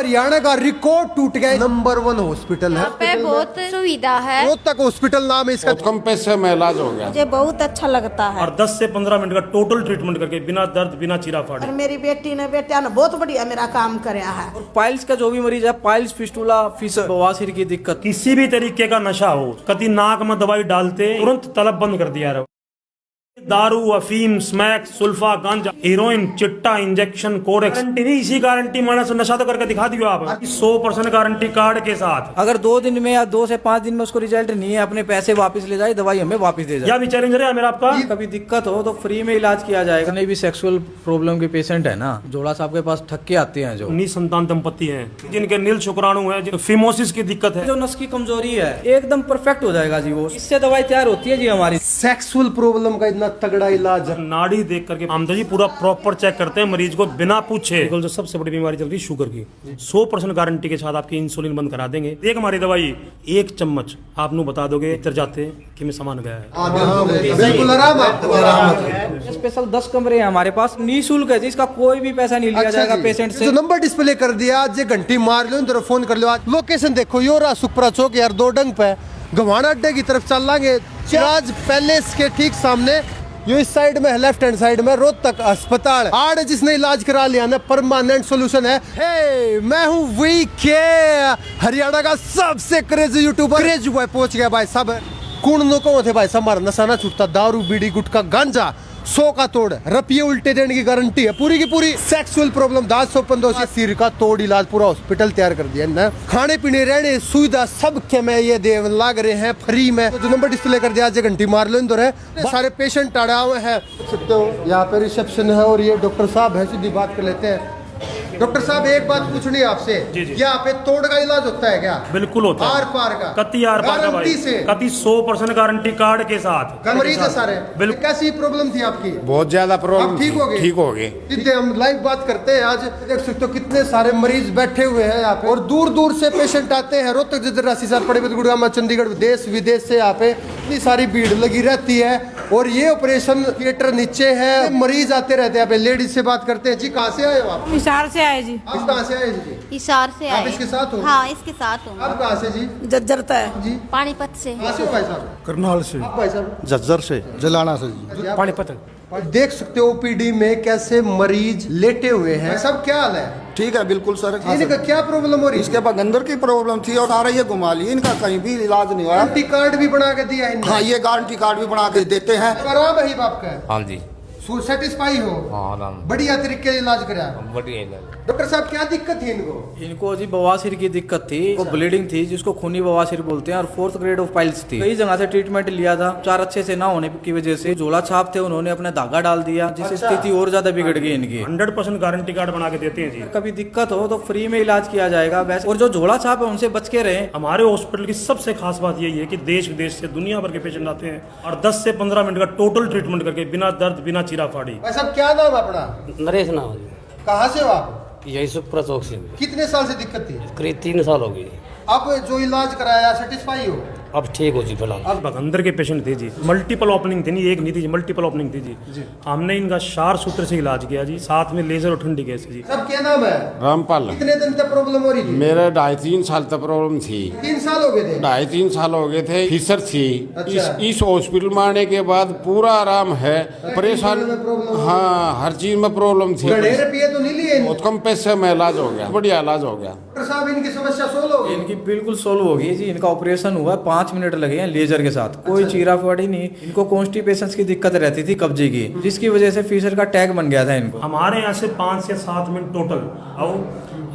हरियाणा का रिकॉर्ड टूट गया। नंबर 1 हॉस्पिटल है, यहाँ पे बहुत सुविधा है। रोहतक हॉस्पिटल नाम है इसका। कम पैसे में इलाज हो गया। मुझे बहुत अच्छा लगता है और 10 से 15 मिनट का टोटल ट्रीटमेंट करके बिना दर्द बिना चीरा फाड़े। और मेरी बेटी ने बेटा ने बहुत बढ़िया मेरा काम कराया है। पाइल्स का जो भी मरीज है, पाइल्स, फिस्टुला, फिशर, बवासीर की दिक्कत, किसी भी तरीके का नशा हो, कभी नाक में दवाई डालते तुरंत तलब बंद कर दिया है। दारू, अफीम, स्मैक, सुल्फा, गांजा, हीरोइन, चिट्टा, इंजेक्शन, कोरेक्स, गारंटी नहीं, इसी गारंटी मानस नशा तो करके दिखा दियो आप 100% गारंटी कार्ड के साथ। अगर 2 दिन में या 2 से 5 दिन में उसको रिजल्ट नहीं है, अपने पैसे वापस ले जाए, दवाई हमें वापस दे जाए। या भी चैलेंजर है मेरा आपका। कभी दिक्कत हो तो फ्री में इलाज किया जाएगा। नहीं भी सेक्सुअल प्रॉब्लम के पेशेंट है ना, जोड़ा साहब के पास ठक्के आते हैं, जो निसंतान दंपति हैं, जिनके नील शुक्राणु है, फिमोसिस की दिक्कत है, जो नस की कमजोरी है, एकदम परफेक्ट हो जाएगा जी। वो इससे दवाई तैयार होती है जी हमारी। सेक्सुअल प्रॉब्लम का इतना तगड़ा इलाज है। नाड़ी देख करके आमदा जी पूरा प्रॉपर चेक करते हैं मरीज को बिना पूछे। जो सबसे बड़ी बीमारी चल रही है शुगर की, 100% गारंटी के साथ आपकी इंसुलिन बंद करा देंगे। एक हमारी दवाई 1 चम्मच आप नु बता दोगे इतर जाते कि मैं सामान गया है। बिल्कुल आराम आपको। स्पेशल 10 कमरे हैं हमारे पास, निःशुल्क है जी, इसका कोई भी पैसा नहीं लिया जाएगा पेशेंट से। जो नंबर डिस्प्ले कर दिया, आज ये घंटी मार लो, इधर फोन कर लो। आज लोकेशन देखो, योरा सुपरा चौक यार, 2 डंग पे गवाना अड्डे की तरफ चल लांगे। चिराज पैलेस के ठीक सामने, यो इस साइड में है, लेफ्ट हैंड साइड में रोहतक अस्पताल। आड़ जिसने इलाज करा लिया ना, परमानेंट सॉल्यूशन है। हे, मैं हूँ वीके, हरियाणा का सबसे क्रेजी यूट्यूबर। क्रेज हुआ पहुंच गया भाई सब। कौन नो को थे भाई सब, हमारा नशा ना छूटता। दारू, बीड़ी, गुटखा, गांजा 100 का तोड़, रपिए उल्टे देने की गारंटी है पूरी की पूरी। सेक्सुअल प्रॉब्लम 10-15 सिर का तोड़ इलाज, पूरा हॉस्पिटल तैयार कर दिया ना। खाने पीने रहने सुविधा सब के में ये देव लाग रहे हैं फ्री में। तो जो नंबर डिस्प्ले कर दिया, आज घंटी मार लो इंदौर है। सारे पेशेंट अड़ा हुए हैं, सकते हो। यहाँ पे रिसेप्शन है और ये डॉक्टर साहब है, सीधी बात कर लेते हैं। डॉक्टर साहब एक बात पूछनी है आपसे, यहाँ पे तोड़ का इलाज होता है क्या? बिल्कुल होता है। आर पार का, कति आर पार का भाई, कति 100% गारंटी कार्ड के साथ। मरीज है सारे। बिल्कुल। कैसी प्रॉब्लम थी आपकी? बहुत ज्यादा प्रॉब्लम, ठीक हो गए? ठीक हो गए। जितने हम लाइव बात करते हैं, आज देख सकते हो कितने सारे मरीज बैठे हुए हैं यहाँ पे, और दूर दूर से पेशेंट आते हैं। रोहतक, जजरासी, सर, पड़े गुड़गामा, चंडीगढ़, देश विदेश से यहाँ पे इतनी सारी भीड़ लगी रहती है। और ये ऑपरेशन थिएटर नीचे है, मरीज आते रहते हैं यहाँ पे। लेडीज से बात करते हैं। जी कहाँ से आए हो आप? हिसार से आए जी। आप कहाँ से आए जी? हिसार से आप आए। इसके साथ हो? हाँ, इसके साथ हूँ। आप कहाँ से जी? जज्जरता है जी पानीपत से। कहाँ से हो भाई साहब? करनाल से, आप भाई साहब? झज्जर से, जलाना से जी। पानीपत। देख सकते हो ओपीडी में कैसे मरीज लेटे हुए हैं। सब क्या हाल है? ठीक है, बिल्कुल सर। इनका क्या प्रॉब्लम हो रही है? इसके बाद गंदर की प्रॉब्लम थी और सारा ये घुमा ली, इनका कहीं भी इलाज नहीं हुआ। गारंटी कार्ड भी बना के दिया है। हाँ, ये गारंटी कार्ड भी बना के देते हैं। आराम है आपका? हाँ जी, सेटिस्फाई हो? हाँ आराम, बढ़िया तरीके से इलाज करा। बढ़िया इलाज। डॉक्टर साहब क्या दिक्कत थी इनको? इनको जी बवासीर की दिक्कत थी, वो ब्लीडिंग थी, जिसको खूनी बवासीर बोलते हैं, और 4th ग्रेड ऑफ पाइल्स थी। कई जगह से ट्रीटमेंट लिया था, उपचार अच्छे से ना होने की वजह से झोला छाप थे, उन्होंने अपना धागा डाल दिया, जिससे स्थिति और ज्यादा बिगड़ गई इनकी। 100% गारंटी कार्ड बना के देते हैं जी। कभी दिक्कत हो तो फ्री में इलाज किया जाएगा वैसे। और जो झोला छाप है उनसे बच के रहे। हमारे हॉस्पिटल की सबसे खास बात यही है कि देश विदेश से दुनिया भर के पेशेंट आते हैं और 10 से 15 मिनट का टोटल ट्रीटमेंट करके बिना दर्द बिना चीरा फाड़ी। भाई साहब क्या नाम है अपना? नरेश नाम जी, कहाँ से हो आप? यही सुपरा चौक से। कितने साल से दिक्कत थी? करीब 3 साल हो गई। आप जो इलाज कराया सेटिस्फाई हो? अब ठीक हो जी फिलहाल। अब अंदर के पेशेंट थे जी, मल्टीपल ओपनिंग थी, नहीं एक नहीं थी जी, मल्टीपल ओपनिंग थी जी। हमने इनका 4 सूत्र से इलाज किया जी, साथ में लेजर और ठंडी गैस जी। सब क्या नाम है? रामपाल। कितने दिन तक प्रॉब्लम हो रही थी? मेरे 2.5-3 साल तक प्रॉब्लम थी। 3 साल हो गए थे? 2.5-3 साल हो गए थे। फिशर थी। अच्छा। इस हॉस्पिटल में आने के बाद पूरा आराम है। परेशान, हाँ, हर चीज में प्रॉब्लम थी। रुपये तो नहीं लिए? बहुत कम पैसे में इलाज हो गया, बढ़िया इलाज हो गया। डॉक्टर साहब इनकी समस्या सोल्व हो गई? इनकी बिल्कुल सोल्व हो गई जी। इनका ऑपरेशन हुआ, 5 मिनट लगे हैं लेजर के साथ, कोई चीरा फाड़ी नहीं। इनको कॉन्स्टिपेशन की दिक्कत रहती थी, कब्जे की, जिसकी वजह से फिशर का टैग बन गया था इनको। हमारे यहाँ से 5 से 7 मिनट टोटल आओ,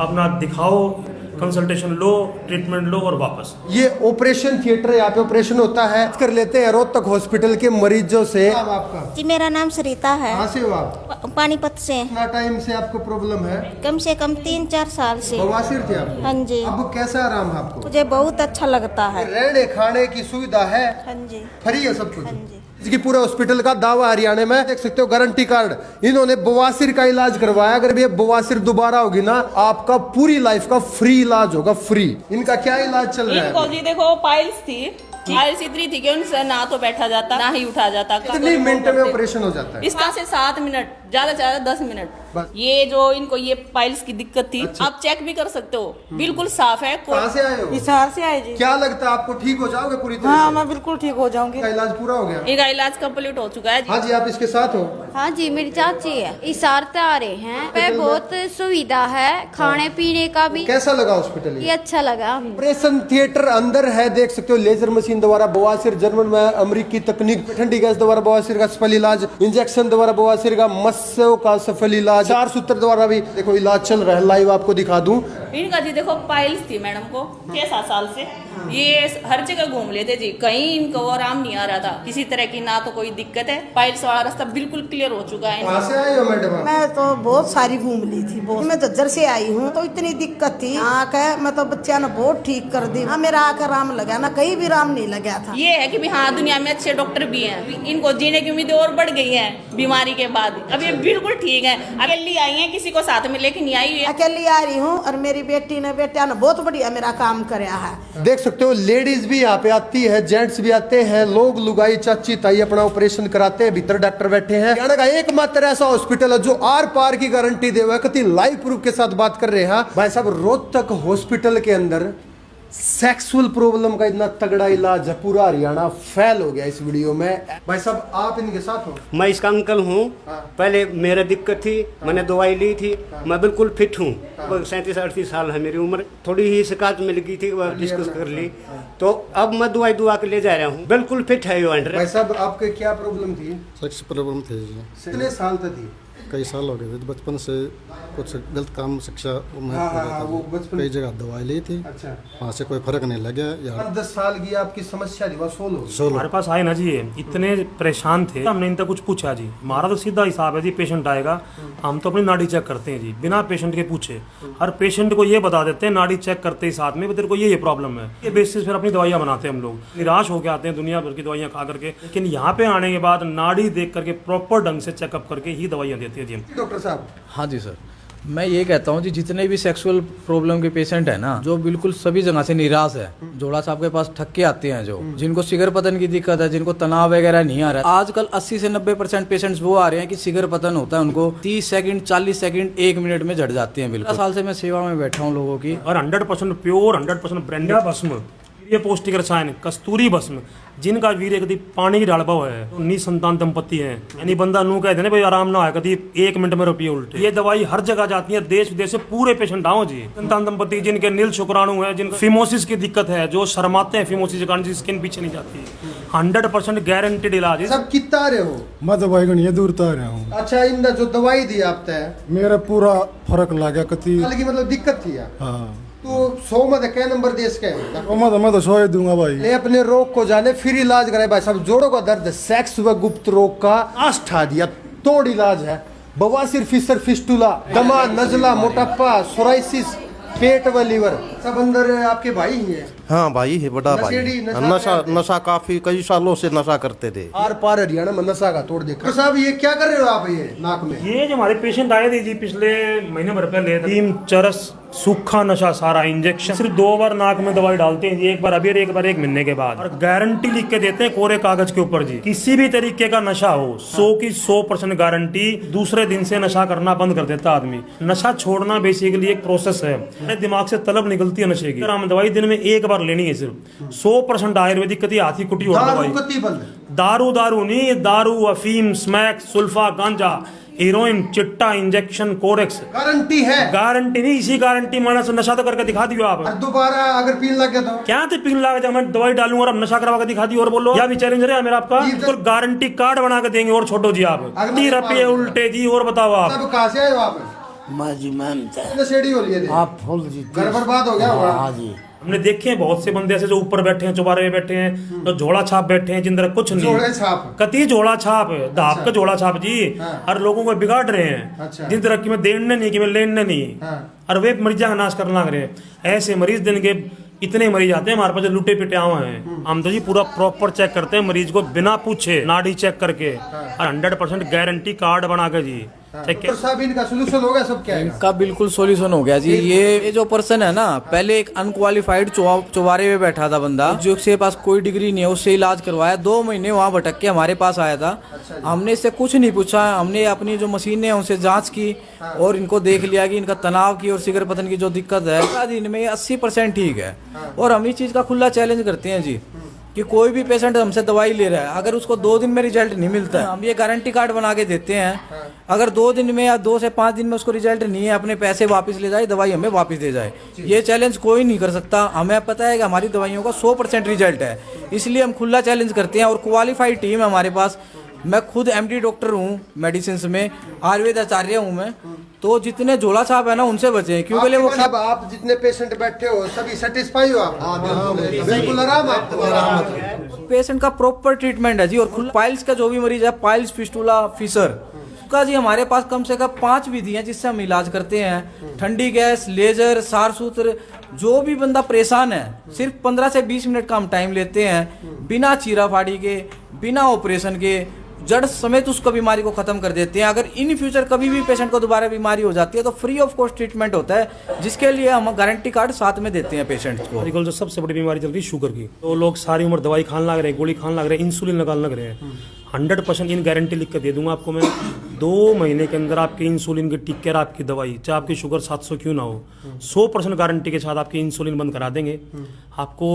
अपना दिखाओ, कंसल्टेशन लो, ट्रीटमेंट लो और वापस। ये ऑपरेशन थिएटर, यहाँ पे ऑपरेशन होता है। कर लेते हैं रोहतक हॉस्पिटल के मरीजों से। आपका? जी मेरा नाम सरिता है। कहाँ से हो आप? पानीपत से। कितना टाइम से आपको प्रॉब्लम है? कम से कम 3-4 साल से। बवासीर थी आपको? हाँ जी। अब कैसा आराम है आपको? मुझे बहुत अच्छा लगता है। रहने खाने की सुविधा है? हाँ जी। फ्री है सब कुछ? हाँ जी। इसकी पूरे हॉस्पिटल का दावा हरियाणा में। देख सकते हो गारंटी कार्ड। इन्होंने बवासीर का इलाज करवाया। अगर ये बवासीर दोबारा होगी ना, आपका पूरी लाइफ का फ्री इलाज होगा, फ्री। इनका क्या इलाज चल रहा है? इनको जी देखो पाइल्स थी, पाइल्स इतनी थी कि उनसे ना तो बैठा जाता ना ही उठा जाता। कितने मिनट में ऑपरेशन हो जाता है? इसका से 7 मिनट, ज्यादा से ज्यादा 10 मिनट। बस। ये जो इनको ये पाइल्स की दिक्कत थी, आप चेक भी कर सकते हो, बिल्कुल साफ है। कहाँ से आए हो? हिसार से आए जी। क्या लगता है आपको, ठीक हो जाओगे पूरी तरह हाँ से? मैं बिल्कुल ठीक हो जाऊंगी। का इलाज पूरा हो गया? इनका इलाज कंप्लीट हो चुका है जी। हाँ जी, आप इसके साथ हो? हाँ जी, मेरी चाची है, इसार से आ रहे हैं। पे बहुत सुविधा है, खाने पीने का भी। कैसा लगा हॉस्पिटल? ये अच्छा लगा हमें। ऑपरेशन थिएटर अंदर है, देख सकते हो। लेजर मशीन द्वारा बवासीर, जर्मन में अमेरिकी तकनीक, ठंडी गैस द्वारा बवासीर का सफल इलाज, इंजेक्शन द्वारा बवासीर का मस्यों का सफल इलाज, 4 सूत्र द्वारा भी देखो इलाज चल रहा है। लाइव आपको दिखा दूं। इनका जी देखो पाइल्स थी मैडम को 6-7 साल से, ये हर जगह घूम लेते जी, कहीं इनको आराम नहीं आ रहा था किसी तरह की, ना तो कोई दिक्कत है। पाइल्स वाला रास्ता बिल्कुल क्लियर हो चुका है। कहाँ से आए हो मैडम आप? मैं तो बहुत सारी घूम ली थी, बहुत। मैं झज्जर से आई हूँ, तो इतनी दिक्कत थी आँख है, मैं तो बच्चा ने बहुत ठीक कर दी। हाँ मेरा आँख आराम लगा ना, कहीं भी आराम नहीं लगा था। ये है कि भी हाँ दुनिया में अच्छे डॉक्टर भी हैं, इनको जीने की उम्मीदें और बढ़ गई हैं बीमारी के बाद। अब ये बिल्कुल ठीक है। अकेली आई हैं, किसी को साथ में लेके नहीं आई हुई है। अकेली आ रही हूँ और मेरी बेटी ने बेटा ने बहुत बढ़िया मेरा काम कराया है। देख सकते हो, लेडीज भी यहाँ पे आती है, जेंट्स भी आते हैं, लोग लुगाई चाची ताई अपना ऑपरेशन कराते हैं। भीतर डॉक्टर बैठे हैं। हरियाणा का एकमात्र ऐसा हॉस्पिटल है जो आर पार की गारंटी दे हुआ है। कति लाइव प्रूफ के साथ बात कर रहे हैं भाई साहब। रोहतक हॉस्पिटल के अंदर सेक्सुअल प्रॉब्लम का इतना तगड़ा इलाज है, पूरा हरियाणा फेल हो गया इस वीडियो में। भाई साहब आप इनके साथ हो? मैं इसका अंकल हूँ। पहले मेरा दिक्कत थी, मैंने दवाई ली थी, मैं बिल्कुल फिट हूँ। 37-38 साल है मेरी उम्र। थोड़ी ही शिकायत मिल गई थी, वह डिस्कस कर ली, तो अब मैं दवाई दुआ के ले जा रहा हूँ। बिल्कुल फिट है ये। भाई साहब आपके क्या प्रॉब्लम थी? सेक्स प्रॉब्लम थी जी, कितने साल तक थी? कई साल हो गए थे। बचपन से कुछ गलत काम शिक्षा में वो बचपन कई जगह दवाई ली थी, अच्छा, वहाँ से कोई फर्क नहीं लगा यार। 10 साल की आपकी समस्या थी, वह सोल्व हो गई। हमारे पास आए ना जी, इतने परेशान थे, हमने इनका कुछ पूछा जी। हमारा तो सीधा हिसाब है जी, पेशेंट आएगा हम तो अपनी नाड़ी चेक करते हैं जी, बिना पेशेंट के पूछे। हर पेशेंट को ये बता देते हैं नाड़ी चेक करते ही साथ में, तेरे को ये प्रॉब्लम है। ये बेसिस फिर अपनी दवाइयाँ बनाते हैं हम लोग। निराश होकर आते हैं दुनिया भर की दवाइयाँ खा करके, लेकिन यहाँ पे आने के बाद नाड़ी देख करके प्रॉपर ढंग से चेकअप करके ही दवाइयाँ देते हैं जी। डॉक्टर साहब हाँ जी सर, मैं ये कहता हूँ जी, जितने भी सेक्सुअल प्रॉब्लम के पेशेंट है ना, जो बिल्कुल सभी जगह से निराश है, जोड़ा साहब के पास थक के आते हैं, जो जिनको सिगर पतन की दिक्कत है, जिनको तनाव वगैरह नहीं आ रहा है। आजकल 80 से 90% पेशेंट्स वो आ रहे हैं कि सिगर पतन होता है उनको 30 सेकंड 40 सेकंड 1 मिनट में झड़ जाते हैं। बिल्कुल साल से मैं सेवा में बैठा हूँ लोगों की। और 100% प्योर 100% ब्रांडेड भस्म, ये पौष्टिक रसायन कस्तूरी भस्म, जिनका वीर्य कभी पानी की ढालभव है, तो निसंतान दंपति है। यानी बंदा नू कहते हैं भाई आराम ना है, कभी 1 मिनट में रुपये उल्टे। ये दवाई हर जगह जाती है, देश विदेश से पूरे पेशेंट आओ जी। संतान दंपति जिनके नील शुक्राणु है, जिनको फिमोसिस की दिक्कत है, जो शर्माते हैं फिमोसिस के कारण, जिसकी स्किन पीछे नहीं जाती, 100% गारंटेड इलाज है। सब कितना आ रहे हो? मैं दवाई को नहीं दूर तो आ रहा हूँ। अच्छा, इन जो दवाई दी आपने, मेरा पूरा फर्क लगा कति। की मतलब दिक्कत थी यार। हाँ तो 100 में क्या नंबर देश के? मैं तो 100 दूंगा भाई। ले अपने रोग को जाने फिर इलाज कराए भाई साहब। जोड़ों का दर्द, सेक्स व गुप्त रोग का आष्ठा दिया तोड़ इलाज है। बवासीर, फिसर, फिस्टुला, दमा, नजला, मोटापा, सोराइसिस, पेट व लीवर सब अंदर आपके भाई ही है। हाँ भाई है, बड़ा भाई नशेड़ी, है। नशा नशा काफी कई सालों से नशा करते थे। आर पार हरियाणा में नशा का तोड़ देखा। साहब ये क्या कर रहे हो आप ये नाक में? ये जो हमारे पेशेंट आए थे जी पिछले महीने भर पहले, टीम चरस सूखा नशा सारा इंजेक्शन, सिर्फ 2 बार नाक में दवाई डालते हैं जी, एक बार अभी और एक बार 1 महीने के बाद। और गारंटी लिख के देते हैं कोरे कागज के ऊपर जी, किसी भी तरीके का नशा हो 100 की 100% गारंटी। दूसरे दिन से नशा करना बंद कर देता आदमी। नशा छोड़ना बेसिकली एक प्रोसेस है, अपने दिमाग से तलब निकलती है नशे की। हम दवाई दिन में 1 बार लेनी है सिर्फ। 100% आयुर्वेदिक कति हाथी कुटी और दवाई। दारू नहीं, दारू, अफीम, स्मैक, सुल्फा, गांजा, हीरोइन, चिट्टा, इंजेक्शन, कोरेक्स, गारंटी है। गारंटी नहीं, इसी गारंटी माना से नशा तो करके दिखा दियो आप। दोबारा अगर पीने लग गया तो क्या तो पीने लग जाए, मैं दवाई डालूंगा और अब नशा करवा के दिखा दी और बोलो या भी चैलेंज है मेरा आपका। बिल्कुल गारंटी कार्ड बना के देंगे और छोड़ो जी आप 30 रुपये उल्टे जी। और बताओ आप सब कहाँ से आए हो आप? जी मैम नशेड़ी हो लिए थे आप फुल जी, घर बर्बाद हो गया। हाँ जी, हमने देखे हैं बहुत से बंदे ऐसे जो ऊपर बैठे हैं, चौबारे में बैठे हैं, तो झोला छाप बैठे हैं, जिन तरह कुछ नहीं, कति झोला छाप, धाप का झोला छाप जी। हर लोगों को बिगाड़ रहे हैं, जिन तरह की मैं देने नहीं, कि मैं लेने नहीं, और वे मरीजा का नाश करना लग रहे हैं। ऐसे मरीज दिन के इतने मरीज आते हैं हमारे पास, लुटे पिटे हुए हैं। हम तो जी पूरा प्रॉपर चेक करते हैं मरीज को, बिना पूछे नाड़ी चेक करके, और 100% गारंटी कार्ड बना के जी। ठीक है। डॉक्टर साहब इनका सोल्यूशन हो गया सब क्या है? इनका बिल्कुल सॉल्यूशन हो गया जी। ये जो पर्सन है ना, पहले एक अनक्वालिफाइड चौबारे में बैठा था बंदा, जो उसके पास कोई डिग्री नहीं है, उससे इलाज करवाया। 2 महीने वहाँ भटक के हमारे पास आया था। हमने इससे कुछ नहीं पूछा, हमने अपनी जो मशीनें हैं उनसे जांच की और इनको देख लिया कि इनका तनाव की और सिगर पतन की जो दिक्कत है, दिन में 80% ठीक है। और हम इस चीज़ का खुला चैलेंज करते हैं जी कि कोई भी पेशेंट हमसे दवाई ले रहा है, अगर उसको 2 दिन में रिजल्ट नहीं मिलता है, हम ये गारंटी कार्ड बना के देते हैं। अगर 2 दिन में या 2 से 5 दिन में उसको रिजल्ट नहीं है, अपने पैसे वापस ले जाए, दवाई हमें वापस दे जाए। ये चैलेंज कोई नहीं कर सकता। हमें पता है कि हमारी दवाइयों का 100% रिजल्ट है, इसलिए हम खुला चैलेंज करते हैं। और क्वालिफाइड टीम है हमारे पास। मैं खुद MD डॉक्टर हूँ, मेडिसिन में आयुर्वेद आचार्य हूँ मैं। तो जितने झोला छाप है ना, उनसे बचें, क्योंकि वो सब आप जितने पेशेंट बैठे हो सभी सेटिस्फाई हो आप? बिल्कुल आराम आपको? पेशेंट का प्रॉपर ट्रीटमेंट है जी। और खुला पाइल्स का जो भी मरीज है, पाइल्स, फिस्टुला, फिशर का जी, हमारे पास कम से कम 5 विधि हैं जिससे हम इलाज करते हैं। ठंडी गैस, लेजर, सारसूत्र। जो भी बंदा परेशान है, सिर्फ 15 से 20 मिनट का हम टाइम लेते हैं, बिना चीरा फाड़ी के, बिना ऑपरेशन के, जड़ समेत उसको बीमारी को खत्म कर देते हैं। अगर इन फ्यूचर कभी भी पेशेंट को दोबारा बीमारी हो जाती है तो फ्री ऑफ कॉस्ट ट्रीटमेंट होता है, जिसके लिए हम गारंटी कार्ड साथ में देते हैं पेशेंट्स को। आजकल जो सबसे बड़ी बीमारी चल रही है शुगर की, तो लोग सारी उम्र दवाई खाने लग रहे हैं, गोली खाने लग रहे हैं, इंसुलिन लगाने लग रहे हैं। 100% इन गारंटी लिख कर दे दूंगा आपको मैं, 2 महीने के अंदर आपके इंसुलिन की टिक केयर आपकी दवाई, चाहे आपकी शुगर 700 क्यों ना हो, 100% गारंटी के साथ आपकी इंसुलिन बंद करा देंगे। आपको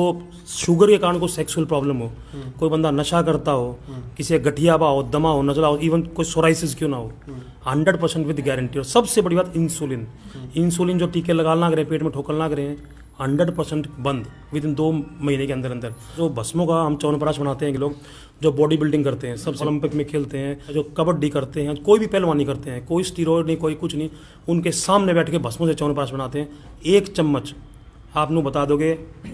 शुगर के कारण कोई सेक्सुअल प्रॉब्लम हो, कोई बंदा नशा करता हो, किसी गठियाबा हो, दमा हो, नजला हो, इवन कोई सोराइसिस क्यों ना हो, 100% विद गारंटी। और सबसे बड़ी बात इंसुलिन जो टीके लगाना लग रहे हैं, पेट में ठोकने लग रहे हैं, 100% बंद विद इन 2 महीने के अंदर अंदर। जो भस्मों का हम च्यवनप्राश बनाते हैं कि लोग जो बॉडी बिल्डिंग करते हैं, सब ओलंपिक में खेलते हैं, जो कबड्डी करते हैं, कोई भी पहलवानी करते हैं, कोई स्टीरॉयड नहीं, कोई कुछ नहीं, उनके सामने बैठ के भस्मों से च्यवनप्राश बनाते हैं। 1 चम्मच आप नू बता दोगे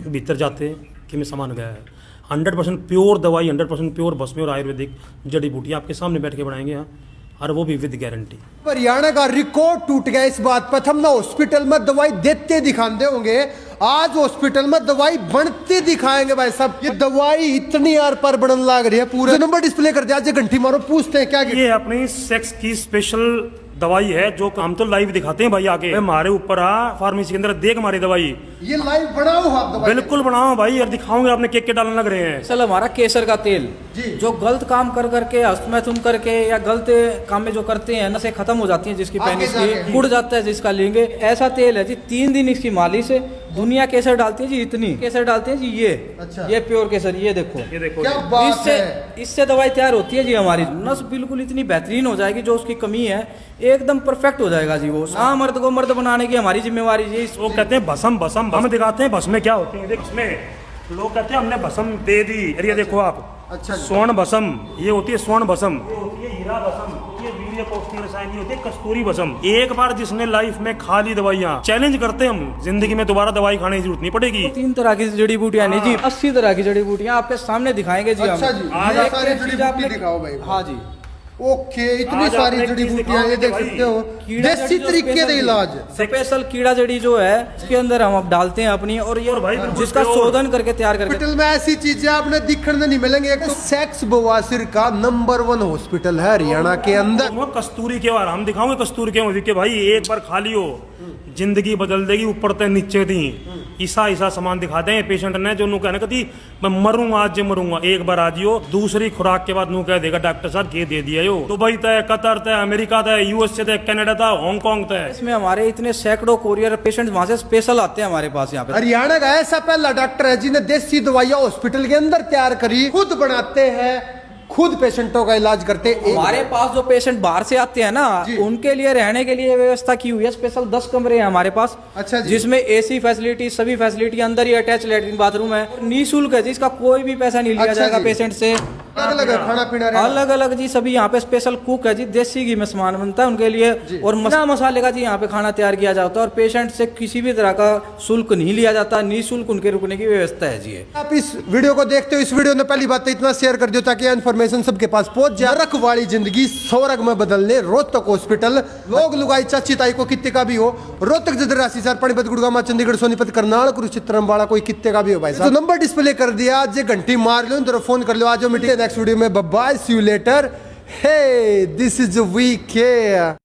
भीतर जाते कि मैं सामान गया है। 100% प्योर दवाई, 100% प्योर भस्म और आयुर्वेदिक जड़ी बूटियाँ आपके सामने बैठ के बनाएंगे यहाँ, और वो भी विद गारंटी। हरियाणा का रिकॉर्ड टूट गया इस बात पर। हम ना हॉस्पिटल में दवाई देते दिखाते होंगे, आज हॉस्पिटल में दवाई बनती दिखाएंगे भाई साहब। ये दवाई इतनी यार पर बनने लग रही है, पूरे नंबर डिस्प्ले कर दिया। आज घंटी मारो, पूछते हैं क्या ये अपनी सेक्स की स्पेशल दवाई है, जो हम तो लाइव दिखाते हैं भाई आके। हमारे ऊपर आ फार्मेसी के अंदर देख हमारी दवाई, ये लाइव बनाओ आप दवाई? बिल्कुल बनाओ भाई, और दिखाओगे आपने के डालने लग रहे हैं। असल हमारा केसर का तेल, जो गलत काम कर करके, हस्तमैथुन करके या गलत काम में जो करते हैं, नसें खत्म हो जाती हैं जिसकी पेनिस की, उड़ जाता है जिसका लेंगे, ऐसा तेल है जी। 3 दिन इसकी मालिश है। दुनिया केसर डालती है जी, इतनी केसर डालते हैं जी। ये ये प्योर केसर, ये देखो, क्या बात है। इससे दवाई तैयार होती है जी। हमारी नस बिल्कुल इतनी बेहतरीन हो जाएगी, जो उसकी कमी है एकदम परफेक्ट हो जाएगा जी। वो मर्द को मर्द बनाने की हमारी जिम्मेवारी जी। वो कहते हैं भस्म हम दिखाते हैं भस्म में क्या होती है। देख इसमें लोग कहते हैं हमने भस्म दे दी, अरे ये देखो आप, अच्छा स्वर्ण भस्म, ये होती है स्वर्ण भस्म, ये होती है हीरा भस्म, ये वीर्य पौष्टिक रसायन, ये होती है कस्तूरी भस्म। एक बार जिसने लाइफ में खा ली दवाइयाँ, चैलेंज करते हैं हम, जिंदगी में दोबारा दवाई खाने की जरूरत नहीं पड़ेगी। 3 तरह की जड़ी बूटियां नहीं जी, 80 तरह की जड़ी बूटियां आपके सामने दिखाएंगे जी। अच्छा जी, आज ये सारी जड़ी बूटी दिखाओ भाई। हाँ जी, ओके, इतनी सारी जड़ी बूटियां, ये देख सकते हो, देसी तरीके का इलाज। स्पेशल कीड़ा जड़ी जो है, इसके अंदर हम अब डालते हैं अपनी, और ये जिसका शोधन करके तैयार करके। हॉस्पिटल में ऐसी चीजें आपने दिखने नहीं मिलेंगे। एक तो सेक्स बवासीर का नंबर 1 हॉस्पिटल है हरियाणा के अंदर। कस्तूरी के बार हम दिखाओगे, कस्तूरी के भाई एक बार खा लियो जिंदगी बदल देगी, ऊपर तक नीचे दी ईसा सामान दिखाते हैं पेशेंट ने, जो नू कहने कभी मैं मरूंगा आज मरूंगा, एक बार आ जियो, दूसरी खुराक के बाद नू कह देगा डॉक्टर साहब ये दे दिया यो। दुबई तय, कतर तय, अमेरिका तय, यूएसए तय, कनाडा तय, हांगकांग तय। इसमें हमारे इतने सैकड़ों कोरियर पेशेंट वहां से स्पेशल आते हैं हमारे पास यहाँ पे। हरियाणा का ऐसा पहला डॉक्टर है जिन्हें देसी दवाइयां हॉस्पिटल के अंदर तैयार करी, खुद बनाते हैं, खुद पेशेंटों का इलाज करते हैं। हमारे पास जो पेशेंट बाहर से आते हैं ना, उनके लिए रहने के लिए व्यवस्था की हुई है। स्पेशल 10 कमरे हैं हमारे पास, अच्छा जी, जिसमें एसी फैसिलिटी, सभी फैसिलिटी, अंदर ही अटैच लेटरिन बाथरूम है, निःशुल्क है, जिसका कोई भी पैसा नहीं लिया जाएगा पेशेंट से। अलग अलग खाना पीना, अलग अलग जी, सभी यहाँ पे स्पेशल कुक है जी, देसी घी में सामान बनता है उनके लिए, और मसाले का जी यहाँ पे खाना तैयार किया जाता है, और पेशेंट से किसी भी तरह का शुल्क नहीं लिया जाता, निःशुल्क उनके रुकने की व्यवस्था है जी। आप इस वीडियो को देखते हो, इस वीडियो ने पहली बात तो इतना शेयर कर दियो ताकि इन्फॉर्मेशन सबके पास पहुंच जाए। नरक वाली जिंदगी स्वर्ग में बदलने रोहतक हॉस्पिटल, लोग लुगाई चाची ताई को कितने का भी हो, रोहतक जदरासी सर पानीपत गुड़गामा चंडीगढ़ सोनीपत करनाल कुरुक्षेत्र अम्बाड़ा, कोई कितने का भी हो भाई साहब, तो नंबर डिस्प्ले कर दिया, आज घंटी मार लो, तो फोन कर लो, आज मिलते हैं नेक्स्ट वीडियो में। Bye, see you later. Hey this is We care.